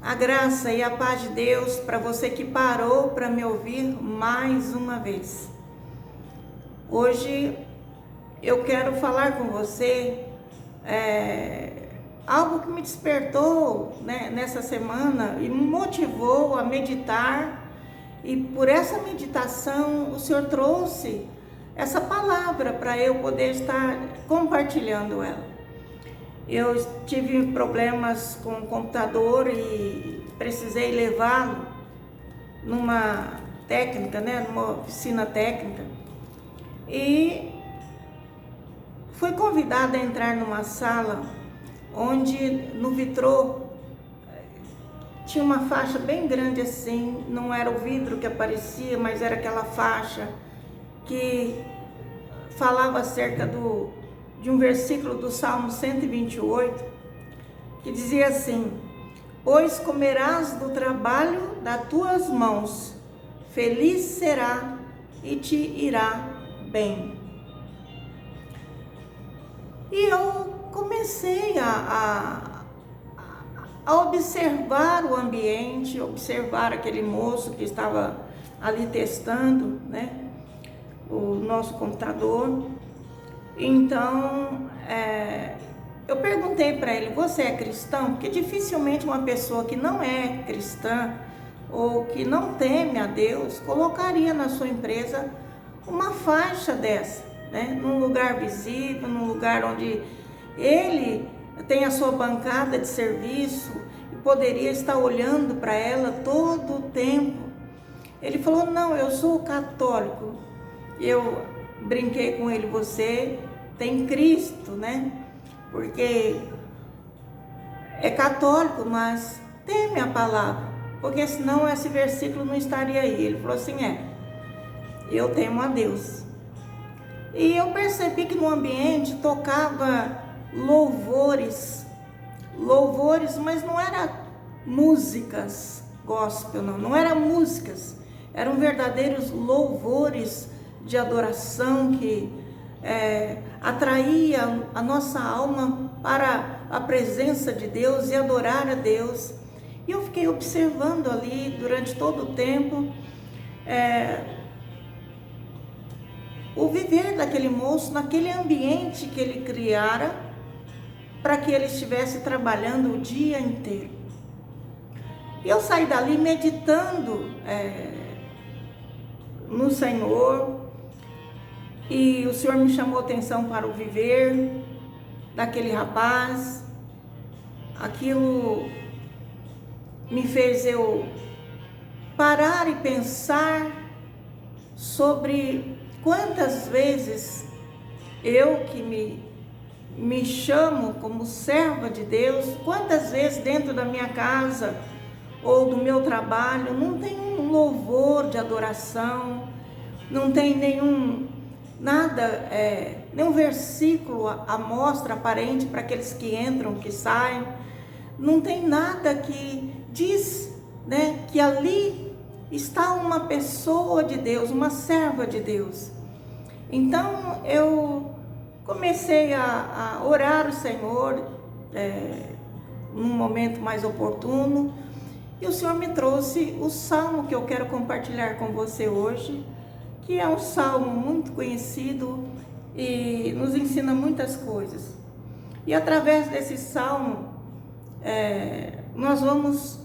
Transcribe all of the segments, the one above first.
A graça e a paz de Deus para você que parou para me ouvir mais uma vez. Hoje eu quero falar com você algo que me despertou, né, nessa semana e me motivou a meditar, e por essa meditação o Senhor trouxe essa palavra para eu poder estar compartilhando ela. Eu tive problemas com o computador e precisei levá-lo numa técnica, né, numa oficina técnica, e fui convidada a entrar numa sala onde no vitrô tinha uma faixa bem grande assim, não era o vidro que aparecia, mas era aquela faixa que falava acerca de um versículo do Salmo 128, que dizia assim: pois comerás do trabalho das tuas mãos, feliz será e te irá bem. E eu comecei a observar o ambiente, observar aquele moço que estava ali testando, né, o nosso computador. Então, eu perguntei para ele: você é cristão? Porque dificilmente uma pessoa que não é cristã ou que não teme a Deus colocaria na sua empresa uma faixa dessa, né? Num lugar visível, num lugar onde ele tem a sua bancada de serviço e poderia estar olhando para ela todo o tempo. Ele falou: não, eu sou católico. Eu brinquei com ele: você tem Cristo, né? Porque é católico, mas teme a palavra, porque senão esse versículo não estaria aí. Ele falou assim: eu temo a Deus. E eu percebi que no ambiente tocava louvores, mas não eram músicas gospel, não eram músicas, eram verdadeiros louvores de adoração que atraía a nossa alma para a presença de Deus e adorar a Deus. E eu fiquei observando ali durante todo o tempo o viver daquele moço naquele ambiente que ele criara para que ele estivesse trabalhando o dia inteiro. E eu saí dali meditando no Senhor, e o Senhor me chamou a atenção para o viver daquele rapaz. Aquilo me fez eu parar e pensar sobre quantas vezes eu que me chamo como serva de Deus, quantas vezes dentro da minha casa ou do meu trabalho não tem um louvor de adoração, não tem nenhum versículo à mostra aparente para aqueles que entram, que saem, não tem nada que diz, né, que ali está uma pessoa de Deus, uma serva de Deus. Então eu comecei a orar o Senhor num momento mais oportuno, e o Senhor me trouxe o salmo que eu quero compartilhar com você hoje, que é um salmo muito conhecido e nos ensina muitas coisas. E através desse salmo nós vamos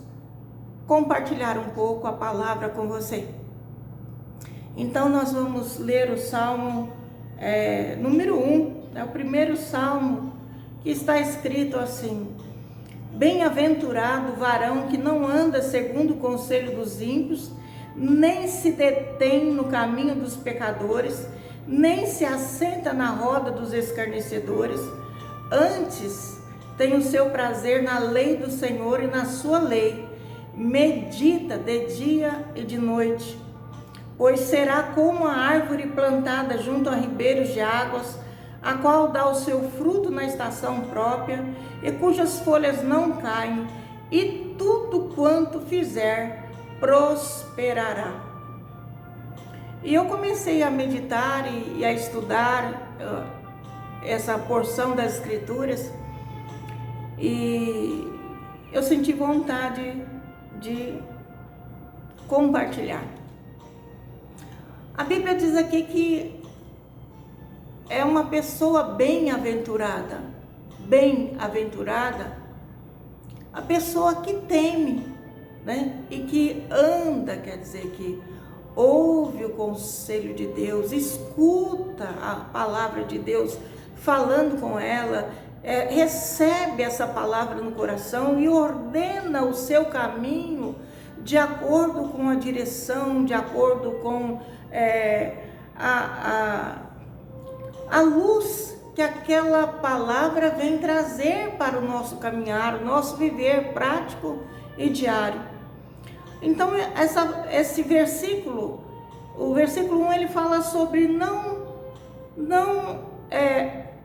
compartilhar um pouco a palavra com você. Então nós vamos ler o salmo número 1, é o primeiro salmo, que está escrito assim: bem-aventurado o varão que não anda segundo o conselho dos ímpios, nem se detém no caminho dos pecadores, nem se assenta na roda dos escarnecedores. Antes tem o seu prazer na lei do Senhor, e na sua lei medita de dia e de noite. Pois será como a árvore plantada junto a ribeiros de águas, a qual dá o seu fruto na estação própria, e cujas folhas não caem, e tudo quanto fizer prosperará. E eu comecei a meditar e a estudar essa porção das Escrituras, e eu senti vontade de compartilhar. A Bíblia diz aqui que é uma pessoa bem-aventurada a pessoa que teme, né? E que anda, quer dizer, que ouve o conselho de Deus, escuta a palavra de Deus falando com ela, recebe essa palavra no coração e ordena o seu caminho de acordo com a direção, de acordo com a luz que aquela palavra vem trazer para o nosso caminhar, o nosso viver prático e diário. Então, esse versículo, o versículo 1, ele fala sobre não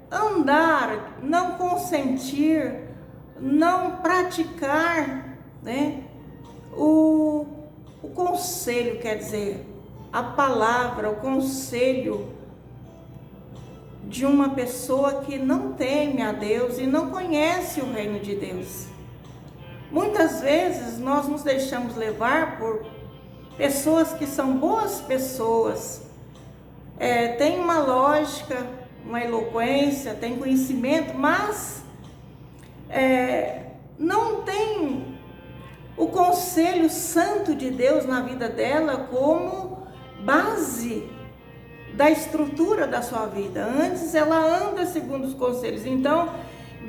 andar, não consentir, não praticar, né? O conselho, quer dizer, a palavra, o conselho de uma pessoa que não teme a Deus e não conhece o reino de Deus. Muitas vezes nós nos deixamos levar por pessoas que são boas pessoas, tem uma lógica, uma eloquência, tem conhecimento, mas não tem o conselho santo de Deus na vida dela como base da estrutura da sua vida. Antes ela anda segundo os conselhos. Então,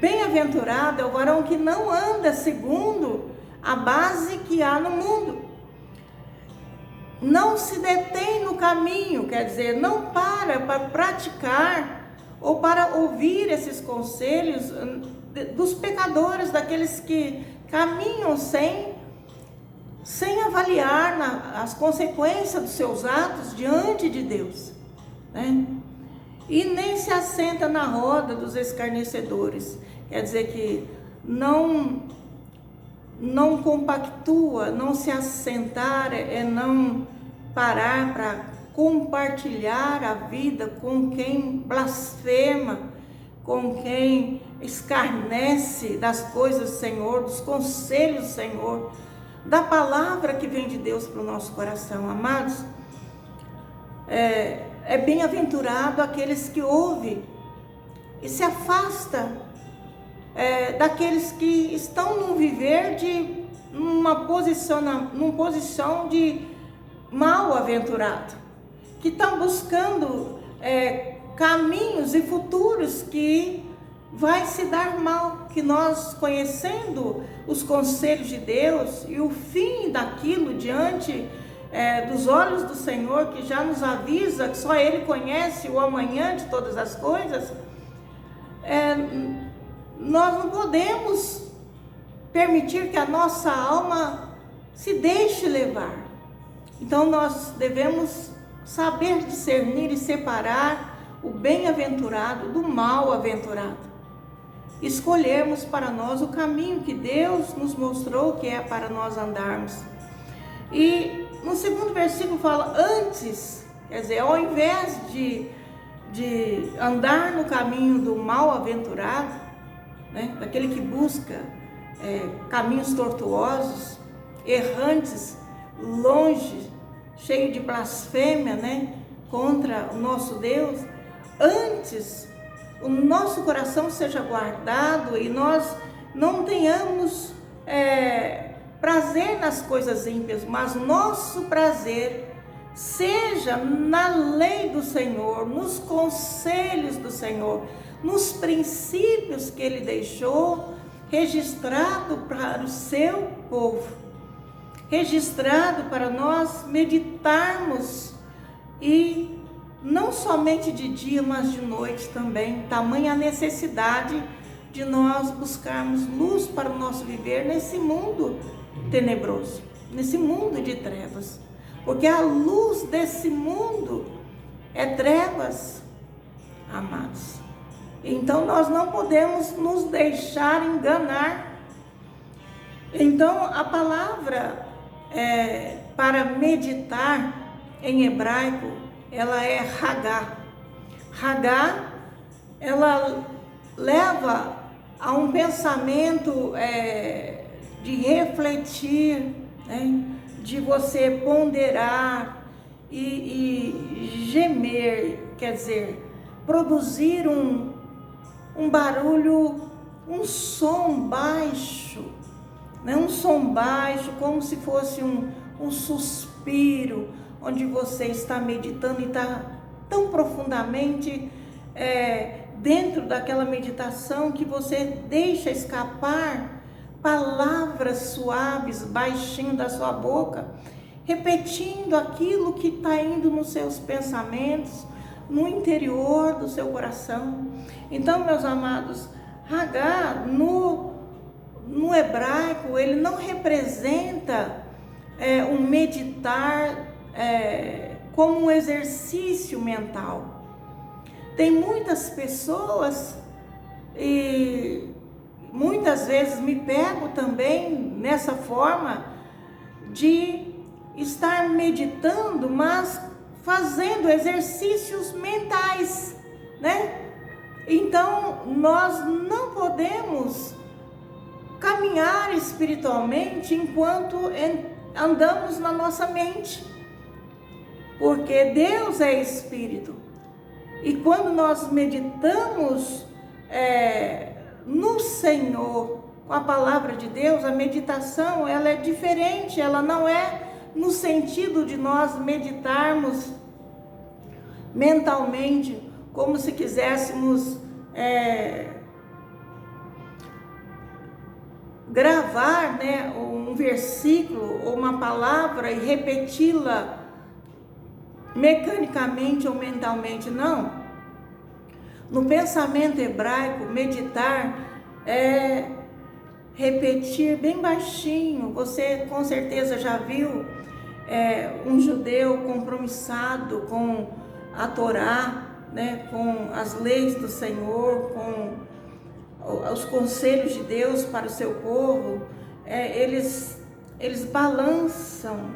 bem-aventurado é o varão que não anda segundo a base que há no mundo. Não se detém no caminho, quer dizer, não para praticar ou para ouvir esses conselhos dos pecadores, daqueles que caminham sem avaliar as consequências dos seus atos diante de Deus, né? E nem se assenta na roda dos escarnecedores, quer dizer que não compactua, não se assentar, não parar para compartilhar a vida com quem blasfema, com quem escarnece das coisas do Senhor, dos conselhos do Senhor, da palavra que vem de Deus para o nosso coração. Amados, é bem-aventurado aqueles que ouvem e se afasta daqueles que estão num viver numa posição de mal-aventurado, que estão buscando caminhos e futuros que vai se dar mal, que nós, conhecendo os conselhos de Deus e o fim daquilo diante dos olhos do Senhor, que já nos avisa que só Ele conhece o amanhã de todas as coisas, nós não podemos permitir que a nossa alma se deixe levar. Então nós devemos saber discernir e separar o bem-aventurado do mal-aventurado. Escolhermos para nós o caminho que Deus nos mostrou que é para nós andarmos. E no segundo versículo fala antes, quer dizer, ao invés de andar no caminho do mal-aventurado, né, daquele que busca caminhos tortuosos, errantes, longe, cheio de blasfêmia, né, contra o nosso Deus, antes o nosso coração seja guardado e nós não tenhamos prazer nas coisas ímpias, mas nosso prazer seja na lei do Senhor, nos conselhos do Senhor, nos princípios que Ele deixou registrado para o seu povo, registrado para nós meditarmos, e não somente de dia, mas de noite também. Tamanha a necessidade de nós buscarmos luz para o nosso viver nesse mundo tenebroso, nesse mundo de trevas, porque a luz desse mundo é trevas, amados. Então nós não podemos nos deixar enganar. Então a palavra para meditar em hebraico, ela é Hagá. Hagá, ela leva a um pensamento de refletir, né? De você ponderar e gemer, quer dizer, produzir um barulho, um som baixo, né? Um som baixo, como se fosse um suspiro, onde você está meditando e está tão profundamente dentro daquela meditação que você deixa escapar palavras suaves, baixinho da sua boca, repetindo aquilo que está indo nos seus pensamentos, no interior do seu coração. Então, meus amados, Hagá, no hebraico, ele não representa um meditar como um exercício mental. Tem muitas pessoas, e muitas vezes me pego também nessa forma de estar meditando, mas fazendo exercícios mentais, né? Então, nós não podemos caminhar espiritualmente enquanto andamos na nossa mente, porque Deus é espírito. E quando nós meditamos no Senhor, com a palavra de Deus, a meditação ela é diferente, ela não é no sentido de nós meditarmos mentalmente, como se quiséssemos gravar, né, um versículo ou uma palavra e repeti-la mecanicamente ou mentalmente. Não. No pensamento hebraico, meditar é repetir bem baixinho. Você com certeza já viu um judeu compromissado com a Torá, né, com as leis do Senhor, com os conselhos de Deus para o seu povo. Eles balançam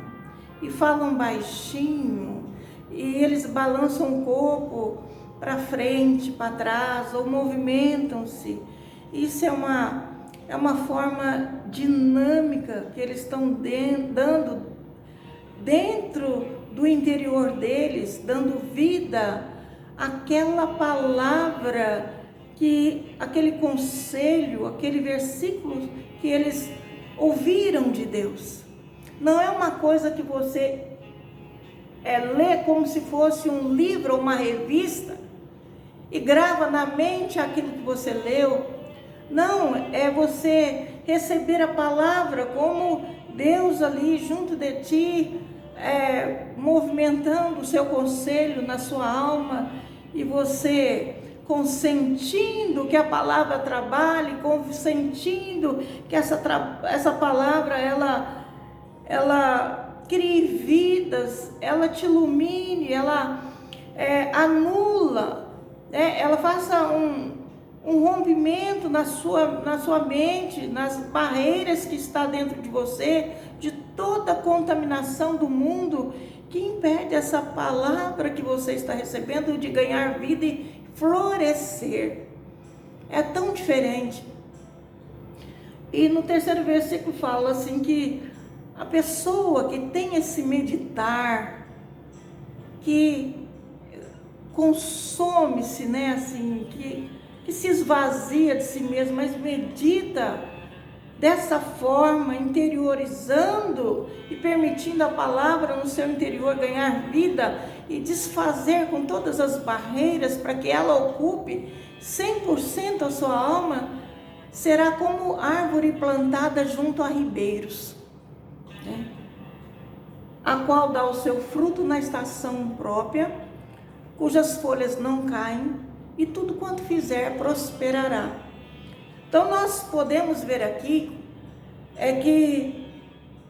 e falam baixinho, e eles balançam o corpo para frente, para trás, ou movimentam-se. Isso é uma forma dinâmica que eles estão dando dentro do interior deles, dando vida àquela palavra, aquele conselho, aquele versículo que eles ouviram de Deus. Não é uma coisa que você lê como se fosse um livro ou uma revista e grava na mente aquilo que você leu. Não, é você receber a palavra como Deus ali junto de ti, movimentando o seu conselho na sua alma, e você consentindo que a palavra trabalhe, consentindo que essa palavra ela crie vidas, ela te ilumine, ela anula, ela faça um rompimento na sua mente, nas barreiras que está dentro de você, de toda a contaminação do mundo que impede essa palavra que você está recebendo de ganhar vida e florescer. É tão diferente. E no terceiro versículo fala assim que a pessoa que tem esse meditar, que consome-se, né, assim, que se esvazia de si mesmo, mas medita dessa forma, interiorizando e permitindo a palavra no seu interior ganhar vida e desfazer com todas as barreiras para que ela ocupe 100% a sua alma, será como árvore plantada junto a ribeiros, né? A qual dá o seu fruto na estação própria, cujas folhas não caem, e tudo quanto fizer prosperará. Então nós podemos ver aqui que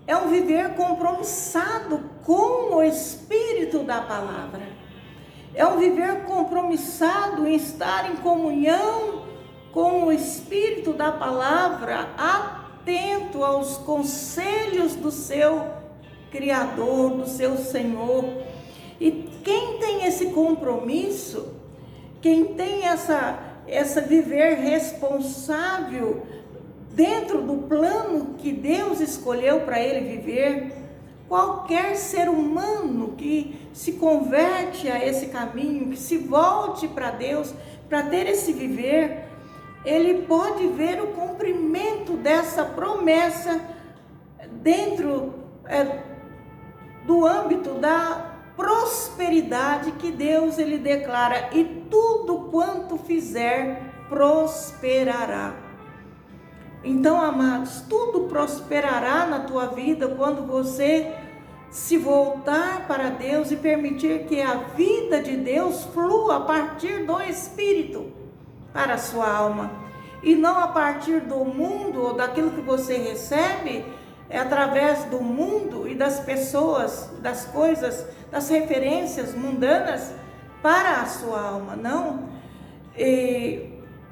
é um viver compromissado com o Espírito da palavra. É um viver compromissado em estar em comunhão com o Espírito da palavra, atento aos conselhos do seu Criador, do seu Senhor. E quem tem esse compromisso, quem tem essa viver responsável dentro do plano que Deus escolheu para ele viver. Qualquer ser humano que se converte a esse caminho, que se volte para Deus, para ter esse viver, ele pode ver o cumprimento dessa promessa dentro do âmbito da prosperidade que Deus ele declara: e tudo quanto fizer prosperará. Então, amados, tudo prosperará na tua vida quando você se voltar para Deus e permitir que a vida de Deus flua a partir do Espírito para a sua alma, e não a partir do mundo ou daquilo que você recebe através do mundo e das pessoas, das coisas, das referências mundanas para a sua alma. Não,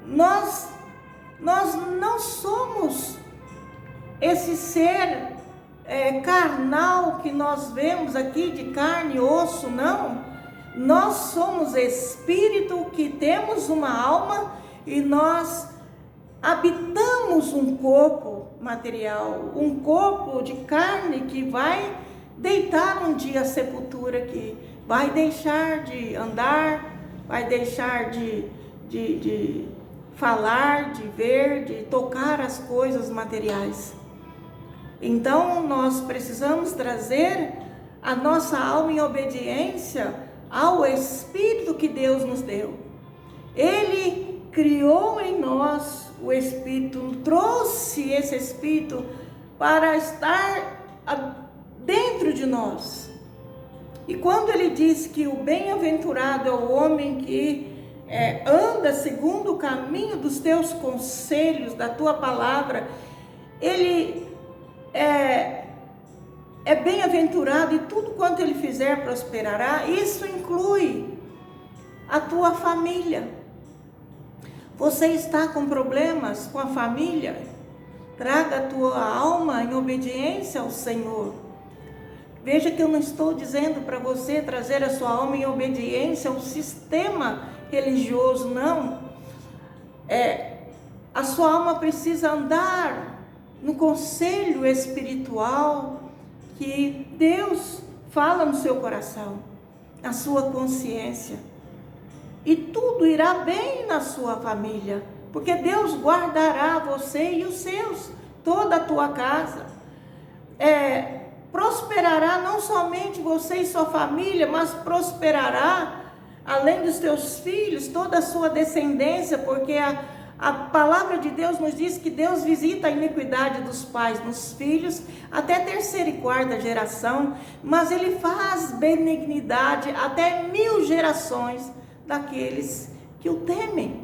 nós não somos esse ser carnal que nós vemos aqui de carne e osso, não. Nós somos espírito que temos uma alma e nós habitamos um corpo material, um corpo de carne que vai deitar um dia a sepultura, que vai deixar de andar, vai deixar de falar, de ver, de tocar as coisas materiais. Então nós precisamos trazer a nossa alma em obediência ao Espírito que Deus nos deu. Ele criou em nós o Espírito, trouxe esse Espírito para estar dentro de nós. E quando ele diz que o bem-aventurado é o homem que anda segundo o caminho dos teus conselhos, da tua palavra, ele é bem-aventurado e tudo quanto ele fizer prosperará. Isso inclui a tua família. Você está com problemas com a família? Traga a tua alma em obediência ao Senhor. Veja que eu não estou dizendo para você trazer a sua alma em obediência ao sistema religioso, não. A sua alma precisa andar no conselho espiritual que Deus fala no seu coração, na sua consciência. E tudo irá bem na sua família, porque Deus guardará você e os seus, toda a tua casa. Prosperará não somente você e sua família, mas prosperará, além dos teus filhos, toda a sua descendência, porque a palavra de Deus nos diz que Deus visita a iniquidade dos pais nos filhos, até terceira e quarta geração, mas Ele faz benignidade até 1000 gerações daqueles que o temem.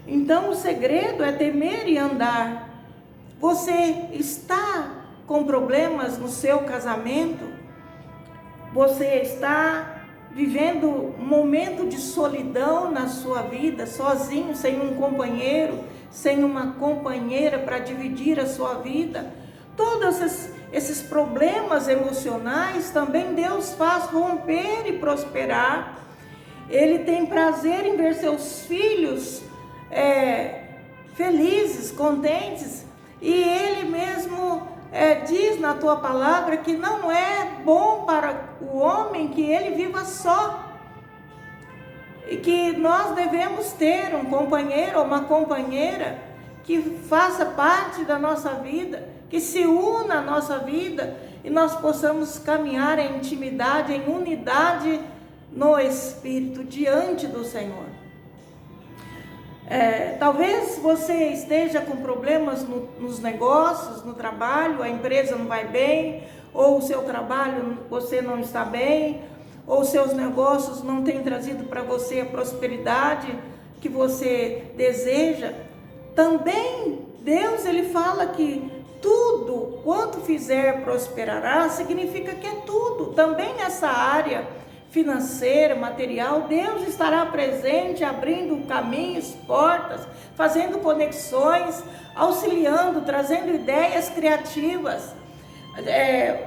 Então o segredo é temer e andar. Você está com problemas no seu casamento? Você está vivendo um momento de solidão na sua vida, sozinho, sem um companheiro, sem uma companheira para dividir a sua vida? Todos esses problemas emocionais também Deus faz romper e prosperar. Ele tem prazer em ver seus filhos felizes, contentes, e Ele mesmo diz na tua palavra que não é bom para o homem que ele viva só, e que nós devemos ter um companheiro ou uma companheira que faça parte da nossa vida, que se una à nossa vida, e nós possamos caminhar em intimidade, em unidade no Espírito diante do Senhor. Talvez você esteja com problemas nos negócios, no trabalho, a empresa não vai bem, ou o seu trabalho você não está bem, ou seus negócios não têm trazido para você a prosperidade que você deseja. Também Deus, Ele fala que tudo quanto fizer prosperará, significa que é tudo, também nessa área financeira, material. Deus estará presente, abrindo caminhos, portas, fazendo conexões, auxiliando, trazendo ideias criativas,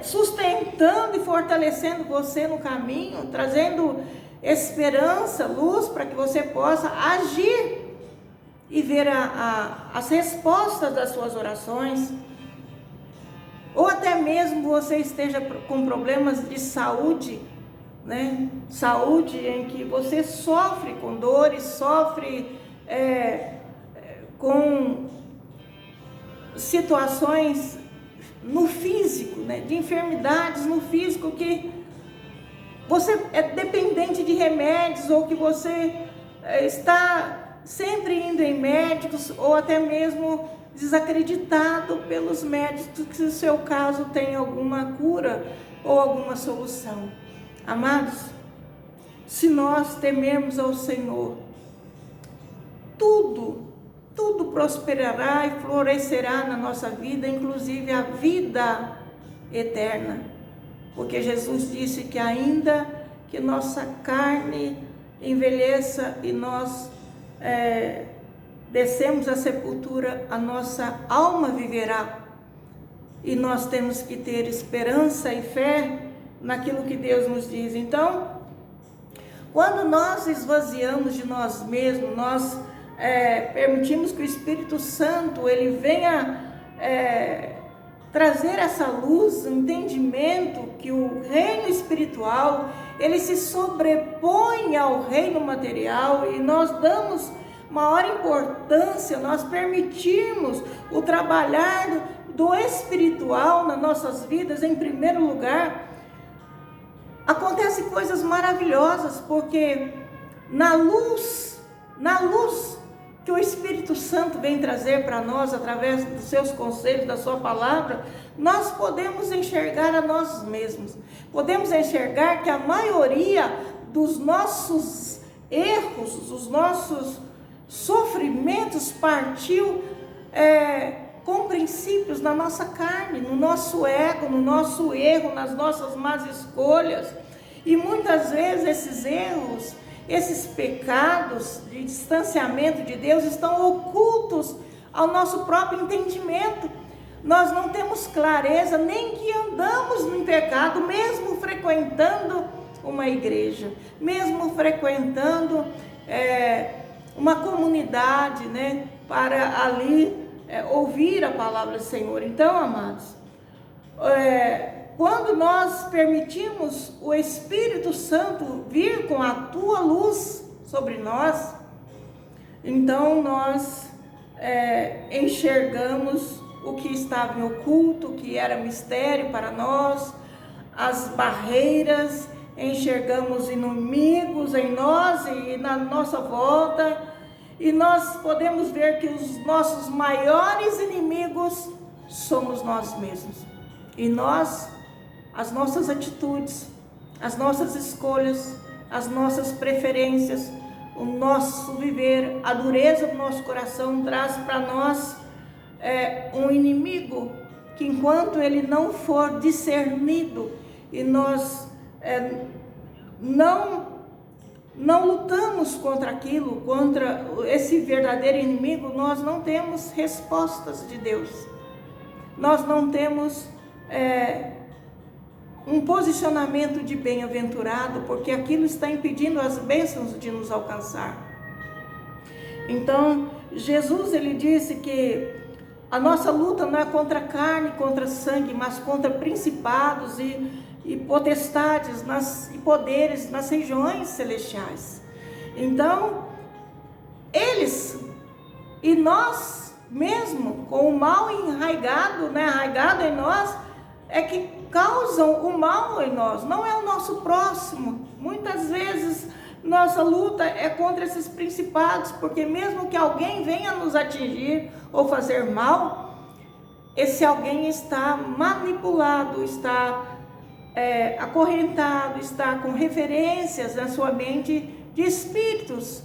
sustentando e fortalecendo você no caminho, trazendo esperança, luz, para que você possa agir e ver as respostas das suas orações, ou até mesmo você esteja com problemas de saúde, né? Saúde em que você sofre com dores, sofre com situações no físico, né? De enfermidades no físico, que você é dependente de remédios, ou que você está sempre indo em médicos, ou até mesmo desacreditado pelos médicos que o seu caso tem alguma cura ou alguma solução. Amados, se nós temermos ao Senhor, tudo prosperará e florescerá na nossa vida, inclusive a vida eterna. Porque Jesus disse que ainda que nossa carne envelheça e nós descemos à sepultura, a nossa alma viverá. E nós temos que ter esperança e fé naquilo que Deus nos diz. Então, quando nós esvaziamos de nós mesmos, nós permitimos que o Espírito Santo ele venha trazer essa luz, entendimento que o reino espiritual ele se sobrepõe ao reino material, e nós damos maior importância, nós permitirmos o trabalhar do espiritual nas nossas vidas em primeiro lugar, acontecem coisas maravilhosas, porque na luz que o Espírito Santo vem trazer para nós, através dos seus conselhos, da sua palavra, nós podemos enxergar a nós mesmos, podemos enxergar que a maioria dos nossos erros, dos nossos sofrimentos partiu com princípios na nossa carne, no nosso ego, no nosso erro, nas nossas más escolhas. E muitas vezes esses erros, esses pecados de distanciamento de Deus estão ocultos ao nosso próprio entendimento. Nós não temos clareza nem que andamos no pecado, mesmo frequentando uma igreja, mesmo frequentando uma comunidade, né, para ali ouvir a palavra do Senhor. Então, amados, quando nós permitimos o Espírito Santo vir com a tua luz sobre nós, então nós enxergamos o que estava em oculto, que era mistério para nós, as barreiras, enxergamos inimigos em nós e na nossa volta, e nós podemos ver que os nossos maiores inimigos somos nós mesmos. E nós, as nossas atitudes, as nossas escolhas, as nossas preferências, o nosso viver, a dureza do nosso coração traz para nós um inimigo que, enquanto ele não for discernido e nós não lutamos contra aquilo, contra esse verdadeiro inimigo, nós não temos respostas de Deus, nós não temos um posicionamento de bem-aventurado, porque aquilo está impedindo as bênçãos de nos alcançar. Então, Jesus ele disse que a nossa luta não é contra carne, contra sangue, mas contra principados e potestades e poderes nas regiões celestiais. Então, eles e nós mesmo, com o mal arraigado em nós, é que causam o mal em nós, não é o nosso próximo. Muitas vezes nossa luta é contra esses principados, porque mesmo que alguém venha nos atingir ou fazer mal, esse alguém está manipulado, está acorrentado, está com referências na sua mente de espíritos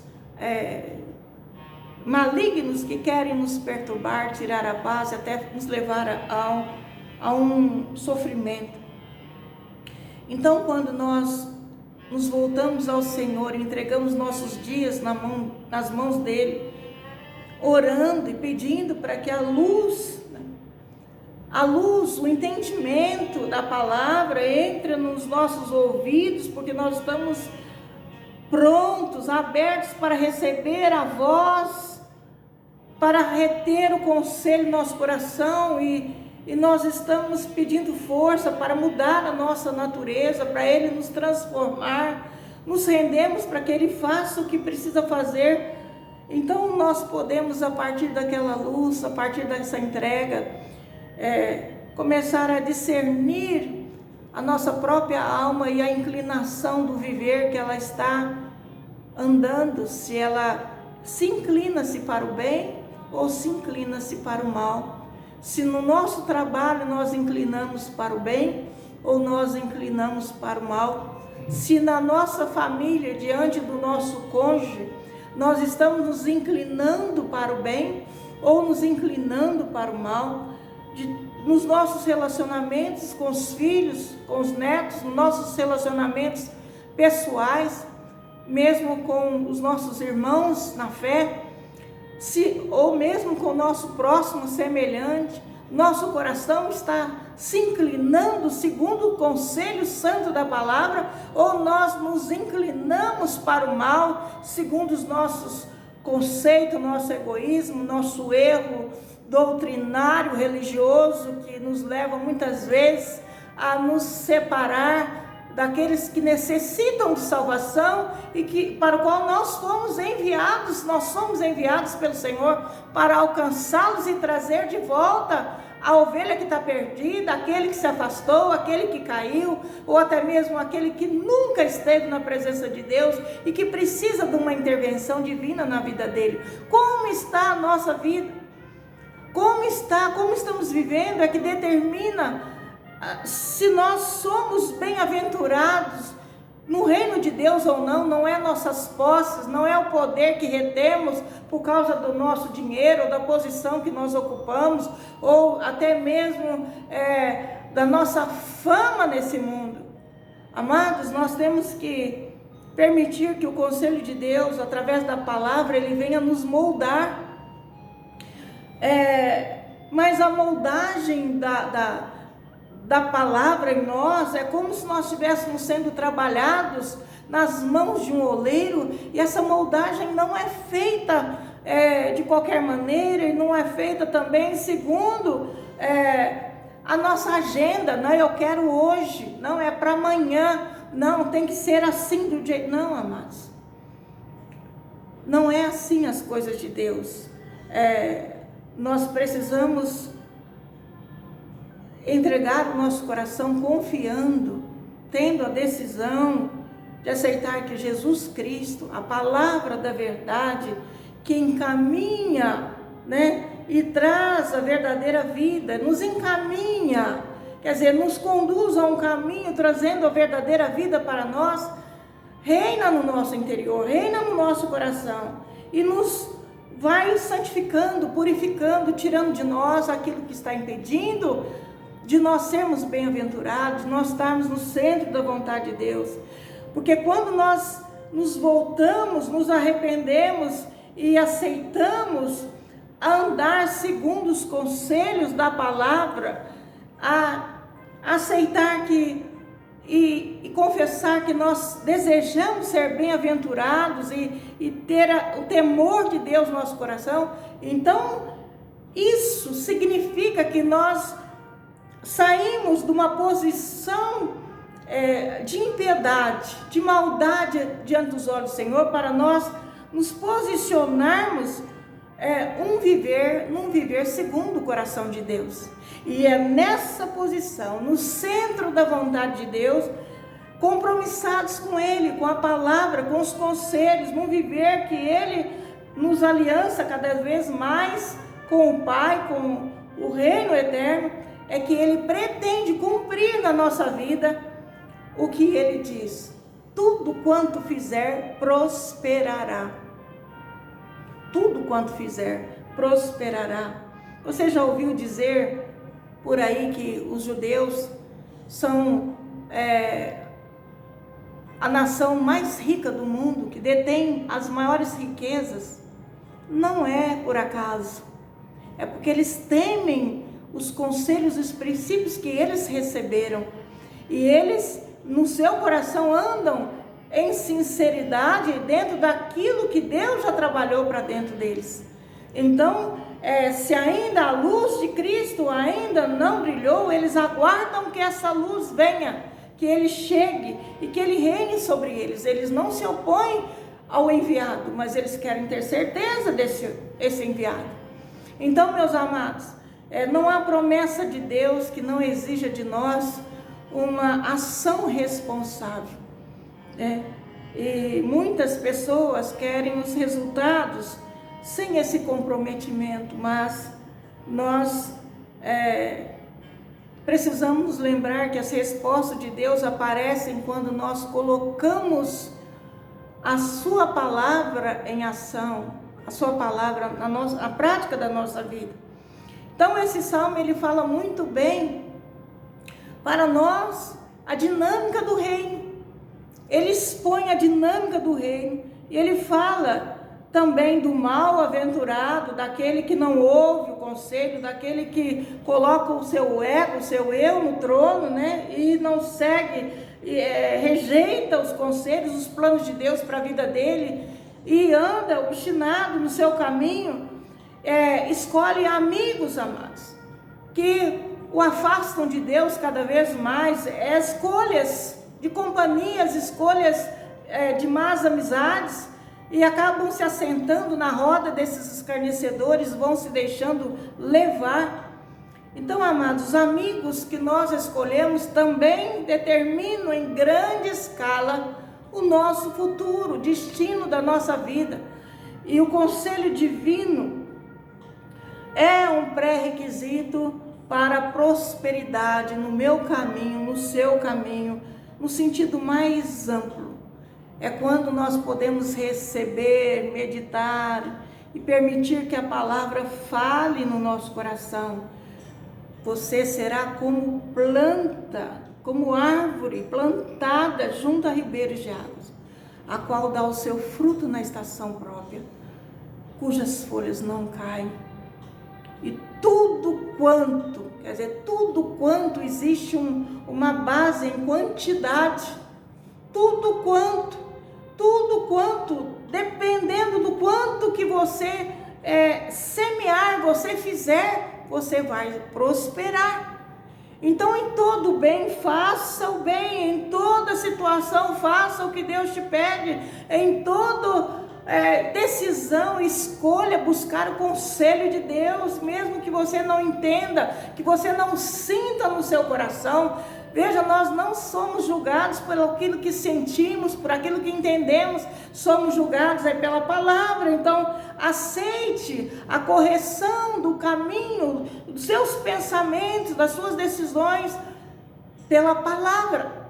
malignos que querem nos perturbar, tirar a paz, até nos levar a um sofrimento. Então, quando nós nos voltamos ao Senhor e entregamos nossos dias nas mãos dele, orando e pedindo para que a luz, o entendimento da palavra entre nos nossos ouvidos, porque nós estamos prontos, abertos para receber a voz para reter o conselho no nosso coração e nós estamos pedindo força para mudar a nossa natureza, para Ele nos transformar. Nos rendemos para que Ele faça o que precisa fazer. Então nós podemos, a partir daquela luz, a partir dessa entrega, começar a discernir a nossa própria alma e a inclinação do viver que ela está andando, se ela se inclina-se para o bem ou se inclina-se para o mal. Se no nosso trabalho nós inclinamos para o bem ou nós inclinamos para o mal. Se na nossa família, diante do nosso cônjuge, nós estamos nos inclinando para o bem ou nos inclinando para o mal. Nos nossos relacionamentos com os filhos, com os netos, nos nossos relacionamentos pessoais, mesmo com os nossos irmãos na fé, ou mesmo com o nosso próximo semelhante, nosso coração está se inclinando segundo o conselho santo da palavra, ou nós nos inclinamos para o mal, segundo os nossos conceitos, nosso egoísmo, nosso erro doutrinário, religioso, que nos leva muitas vezes a nos separar daqueles que necessitam de salvação e para o qual nós somos enviados pelo Senhor para alcançá-los e trazer de volta a ovelha que está perdida, aquele que se afastou, aquele que caiu, ou até mesmo aquele que nunca esteve na presença de Deus e que precisa de uma intervenção divina na vida dele. Como está a nossa vida? Como estamos vivendo é que determina se nós somos bem-aventurados no reino de Deus ou não. Não é nossas posses, não é o poder que retemos por causa do nosso dinheiro, ou da posição que nós ocupamos, ou até mesmo da nossa fama nesse mundo. Amados, nós temos que permitir que o conselho de Deus, através da palavra, ele venha nos moldar. Mas a moldagem da palavra em nós é como se nós estivéssemos sendo trabalhados nas mãos de um oleiro, e essa moldagem não é feita de qualquer maneira, e não é feita também segundo a nossa agenda. Não, eu quero hoje, não é para amanhã, não, tem que ser assim do jeito. Não, amados, não é assim as coisas de Deus. Nós precisamos entregar o nosso coração confiando, tendo a decisão de aceitar que Jesus Cristo, a palavra da verdade, que encaminha, e traz a verdadeira vida, nos encaminha, quer dizer, nos conduz a um caminho, trazendo a verdadeira vida para nós, reina no nosso interior, reina no nosso coração, e nos vai santificando, purificando, tirando de nós aquilo que está impedindo de nós sermos bem-aventurados, nós estarmos no centro da vontade de Deus. Porque quando nós nos voltamos, nos arrependemos e aceitamos a andar segundo os conselhos da palavra, a aceitar e confessar que nós desejamos ser bem-aventurados e ter o temor de Deus no nosso coração, então isso significa que nós saímos de uma posição de impiedade, de maldade diante dos olhos do Senhor, para nós nos posicionarmos num viver segundo o coração de Deus. E é nessa posição, no centro da vontade de Deus, compromissados com Ele, com a palavra, com os conselhos, num viver que Ele nos aliança cada vez mais com o Pai, com o reino eterno, é que Ele pretende cumprir na nossa vida o que Ele diz: tudo quanto fizer prosperará. Tudo quanto fizer prosperará. Você já ouviu dizer por aí que os judeus são a nação mais rica do mundo, que detém as maiores riquezas? Não é por acaso, é porque eles temem os conselhos e os princípios que eles receberam, e eles no seu coração andam em sinceridade dentro daquilo que Deus já trabalhou para dentro deles. Então, se ainda a luz de Cristo ainda não brilhou, eles aguardam que essa luz venha, que ele chegue e que ele reine sobre eles. Eles não se opõem ao enviado, mas eles querem ter certeza desse enviado. Então, meus amados, não há promessa de Deus que não exija de nós uma ação responsável, né? E muitas pessoas querem os resultados sem esse comprometimento, mas nós precisamos lembrar que as respostas de Deus aparecem quando nós colocamos a sua palavra em ação, a sua palavra na prática da nossa vida. Então esse salmo ele fala muito bem para nós a dinâmica do reino. Ele expõe a dinâmica do reino e ele fala também do mal-aventurado, daquele que não ouve o conselho, daquele que coloca o seu ego, o seu eu no trono, né? E não segue, rejeita os conselhos, os planos de Deus para a vida dele e anda obstinado no seu caminho. Escolhe amigos, amados, que o afastam de Deus cada vez mais, escolhas de companhias, escolhas de más amizades, e acabam se assentando na roda desses escarnecedores, vão se deixando levar. Então, amados, os amigos que nós escolhemos também determinam em grande escala o nosso futuro, o destino da nossa vida. E o conselho divino é um pré-requisito para a prosperidade no meu caminho, no seu caminho, no sentido mais amplo. É quando nós podemos receber, meditar e permitir que a palavra fale no nosso coração. Você será como planta, como árvore plantada junto a ribeiros de águas, a qual dá o seu fruto na estação própria, cujas folhas não caem. E tudo quanto existe uma base em quantidade, tudo quanto, dependendo do quanto que você semear, você fizer, você vai prosperar. Então, em todo bem, faça o bem, em toda situação, faça o que Deus te pede, em toda decisão, escolha buscar o conselho de Deus, mesmo que você não entenda, que você não sinta no seu coração. Veja, nós não somos julgados por aquilo que sentimos, por aquilo que entendemos, somos julgados pela palavra. Então, aceite a correção do caminho, dos seus pensamentos, das suas decisões, pela palavra.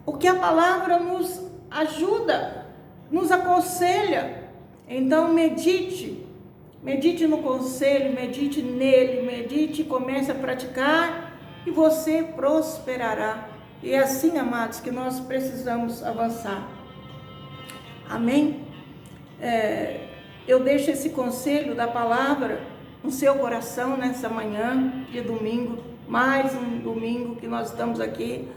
Porque a palavra nos ajuda, nos aconselha. Então, medite no conselho, medite nele, medite e comece a praticar, e você prosperará. E é assim, amados, que nós precisamos avançar. Amém? Eu deixo esse conselho da palavra no seu coração nessa manhã de domingo, mais um domingo que nós estamos aqui,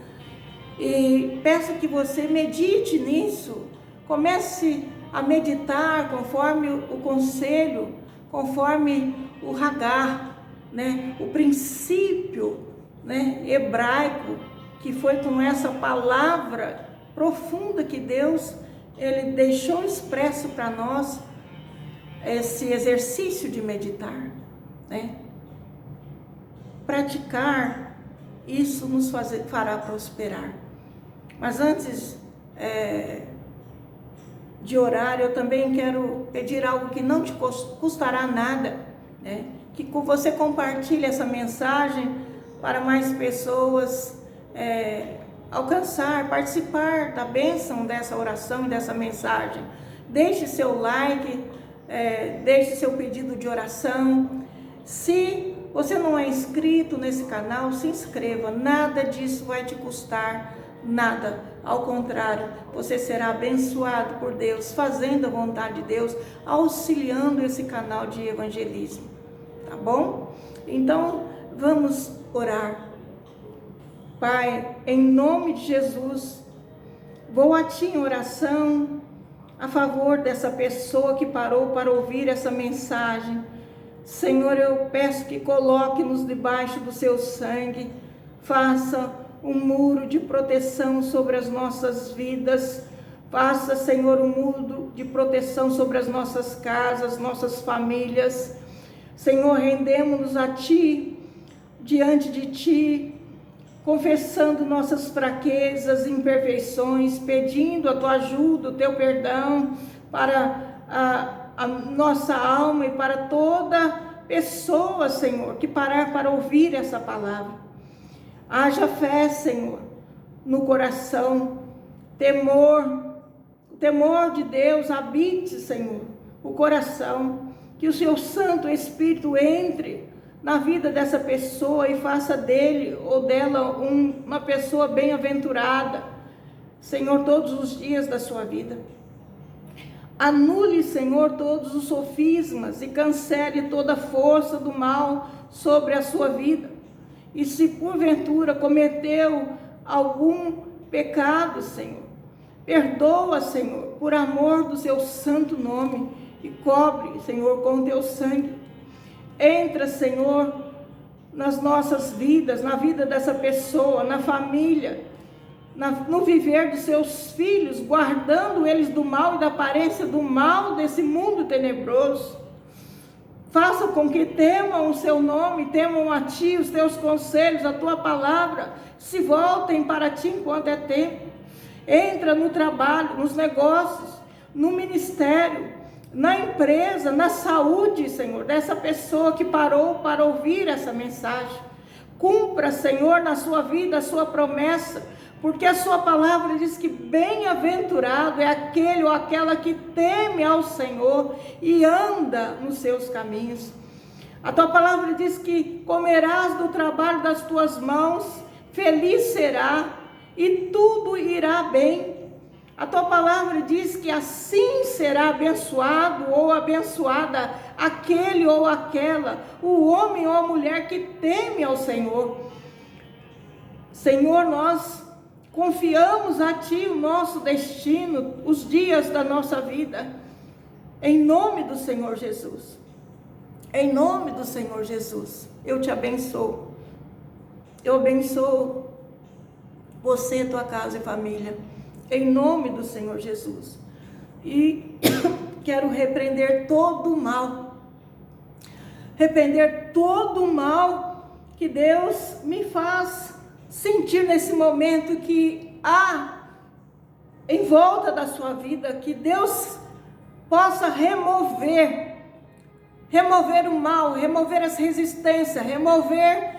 e peço que você medite nisso, comece a meditar conforme o conselho, conforme o Hagar, né? O princípio, né, hebraico, que foi com essa palavra profunda que Deus ele deixou expresso para nós, esse exercício de meditar, né? Praticar isso nos fará prosperar. Mas antes de orar, eu também quero pedir algo que não te custará nada, né? Que você compartilhe essa mensagem para mais pessoas alcançar, participar da bênção dessa oração e dessa mensagem. Deixe seu like, deixe seu pedido de oração. Se você não é inscrito nesse canal, se inscreva. Nada disso vai te custar nada. Ao contrário, você será abençoado por Deus, fazendo a vontade de Deus, auxiliando esse canal de evangelismo. Tá bom? Então, vamos orar. Pai, em nome de Jesus, vou a Ti em oração, a favor dessa pessoa que parou para ouvir essa mensagem. Senhor, eu peço que coloque-nos debaixo do seu sangue, faça um muro de proteção sobre as nossas vidas, faça, Senhor, um muro de proteção sobre as nossas casas, nossas famílias. Senhor, rendemos-nos a Ti, diante de Ti, confessando nossas fraquezas, imperfeições, pedindo a Tua ajuda, o Teu perdão para a nossa alma e para toda pessoa, Senhor, que parar para ouvir essa palavra. Haja fé, Senhor, no coração, o temor de Deus habite, Senhor, o coração, que o Seu Santo Espírito entre na vida dessa pessoa e faça dele ou dela uma pessoa bem-aventurada, Senhor, todos os dias da sua vida. Anule, Senhor, todos os sofismas e cancele toda a força do mal sobre a sua vida. E se porventura cometeu algum pecado, Senhor, perdoa, Senhor, por amor do Seu santo nome, e cobre, Senhor, com o Teu sangue. Entra, Senhor, nas nossas vidas, na vida dessa pessoa, na família, no viver dos seus filhos, guardando eles do mal e da aparência do mal desse mundo tenebroso. Faça com que temam o Seu nome, temam a Ti, os Teus conselhos, a Tua palavra, se voltem para Ti enquanto é tempo. Entra no trabalho, nos negócios, no ministério, na empresa, na saúde, Senhor, dessa pessoa que parou para ouvir essa mensagem. Cumpra, Senhor, na sua vida a sua promessa, porque a sua palavra diz que bem-aventurado é aquele ou aquela que teme ao Senhor e anda nos seus caminhos. A tua palavra diz que comerás do trabalho das tuas mãos, feliz será e tudo irá bem. A tua palavra diz que assim será abençoado ou abençoada aquele ou aquela, o homem ou a mulher que teme ao Senhor. Senhor, nós confiamos a Ti o nosso destino, os dias da nossa vida, em nome do Senhor Jesus. Em nome do Senhor Jesus, eu te abençoo. Eu abençoo você, tua casa e família, em nome do Senhor Jesus. E quero repreender todo o mal. Repreender todo o mal que Deus me faz sentir nesse momento que há em volta da sua vida, que Deus possa remover o mal, remover as resistências, remover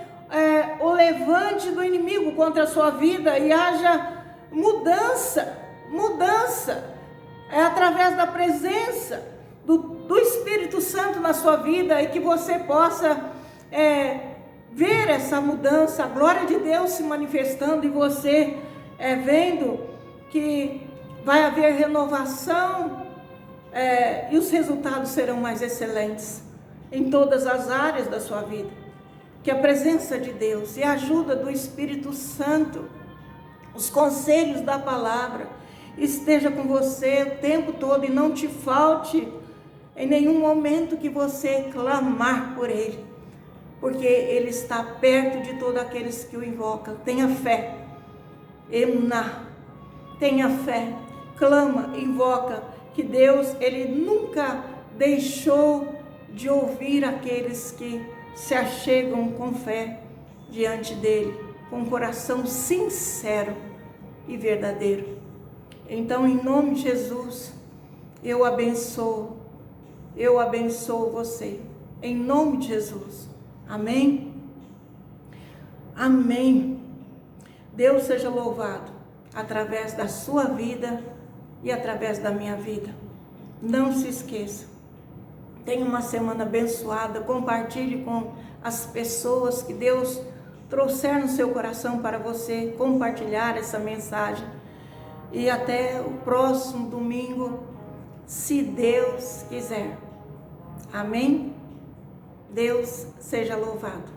o levante do inimigo contra a sua vida e haja mudança, através da presença do Espírito Santo na sua vida e que você possa ver essa mudança, a glória de Deus se manifestando e você vendo que vai haver renovação e os resultados serão mais excelentes em todas as áreas da sua vida. Que a presença de Deus e a ajuda do Espírito Santo, os conselhos da palavra, esteja com você o tempo todo e não te falte em nenhum momento que você clamar por Ele, porque Ele está perto de todos aqueles que o invocam. Tenha fé, emuná, tenha fé, clama, invoca, que Deus, Ele nunca deixou de ouvir aqueles que se achegam com fé diante dEle, com um coração sincero e verdadeiro. Então, em nome de Jesus, eu abençoo você, em nome de Jesus, amém? Amém. Deus seja louvado através da sua vida e através da minha vida. Não se esqueça, tenha uma semana abençoada, compartilhe com as pessoas que Deus trouxer no seu coração para você compartilhar essa mensagem. E até o próximo domingo, se Deus quiser. Amém? Deus seja louvado.